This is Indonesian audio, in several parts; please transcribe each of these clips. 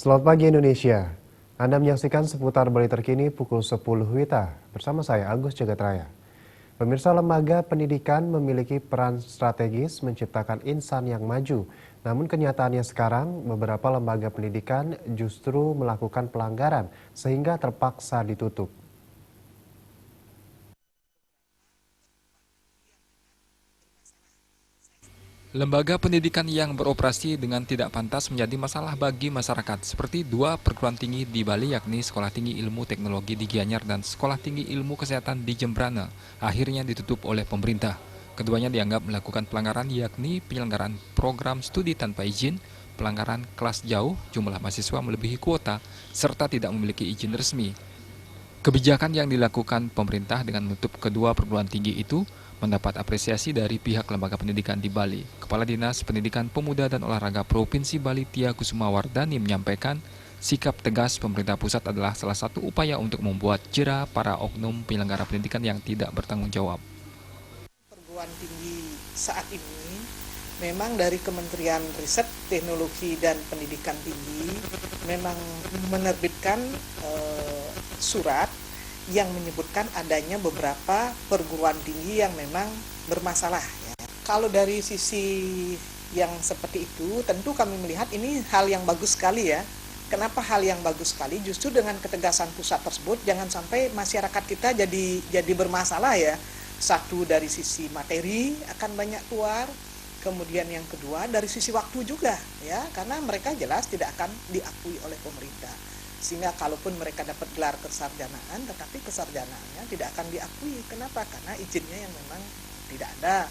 Selamat pagi Indonesia. Anda menyaksikan seputar Bali terkini pukul 10 WITA bersama saya Agus Jagatraya. Pemirsa, lembaga pendidikan memiliki peran strategis menciptakan insan yang maju. Namun kenyataannya sekarang beberapa lembaga pendidikan justru melakukan pelanggaran sehingga terpaksa ditutup. Lembaga pendidikan yang beroperasi dengan tidak pantas menjadi masalah bagi masyarakat, seperti dua perguruan tinggi di Bali yakni Sekolah Tinggi Ilmu Teknologi di Gianyar dan Sekolah Tinggi Ilmu Kesehatan di Jembrana, akhirnya ditutup oleh pemerintah. Keduanya dianggap melakukan pelanggaran yakni penyelenggaraan program studi tanpa izin, pelanggaran kelas jauh, jumlah mahasiswa melebihi kuota, serta tidak memiliki izin resmi. Kebijakan yang dilakukan pemerintah dengan menutup kedua perguruan tinggi itu mendapat apresiasi dari pihak lembaga pendidikan di Bali. Kepala Dinas Pendidikan Pemuda dan Olahraga Provinsi Bali Tia Kusumawardani menyampaikan, sikap tegas pemerintah pusat adalah salah satu upaya untuk membuat jera para oknum penyelenggara pendidikan yang tidak bertanggung jawab. Perguruan tinggi saat ini memang dari Kementerian Riset, Teknologi dan Pendidikan Tinggi memang menerbitkan surat yang menyebutkan adanya beberapa perguruan tinggi yang memang bermasalah. Ya. Kalau dari sisi yang seperti itu, tentu kami melihat ini hal yang bagus sekali ya. Kenapa hal yang bagus sekali? Justru dengan ketegasan pusat tersebut, jangan sampai masyarakat kita jadi bermasalah ya. Satu dari sisi materi akan banyak keluar, kemudian yang kedua dari sisi waktu juga ya, karena mereka jelas tidak akan diakui oleh pemerintah. Sehingga kalaupun mereka dapat gelar kesarjanaan, tetapi kesarjanaannya tidak akan diakui. Kenapa? Karena izinnya yang memang tidak ada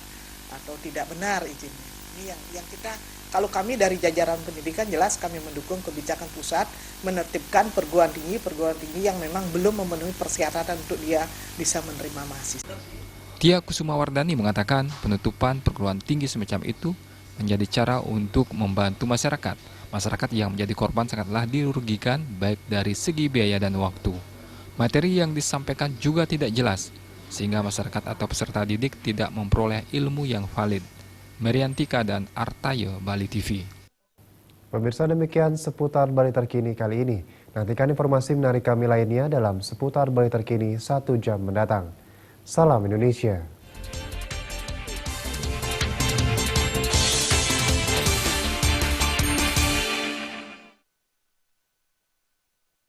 atau tidak benar izinnya. Ini yang kita, kalau kami dari jajaran pendidikan jelas kami mendukung kebijakan pusat menertibkan perguruan tinggi yang memang belum memenuhi persyaratan untuk dia bisa menerima mahasiswa. Tia Kusumawardani mengatakan penutupan perguruan tinggi semacam itu menjadi cara untuk membantu masyarakat. Masyarakat yang menjadi korban sangatlah dirugikan baik dari segi biaya dan waktu. Materi yang disampaikan juga tidak jelas, sehingga masyarakat atau peserta didik tidak memperoleh ilmu yang valid. Meriantika dan Artayo, Bali TV. Pemirsa, demikian seputar Bali terkini kali ini. Nantikan informasi menarik kami lainnya dalam seputar Bali terkini 1 jam mendatang. Salam Indonesia.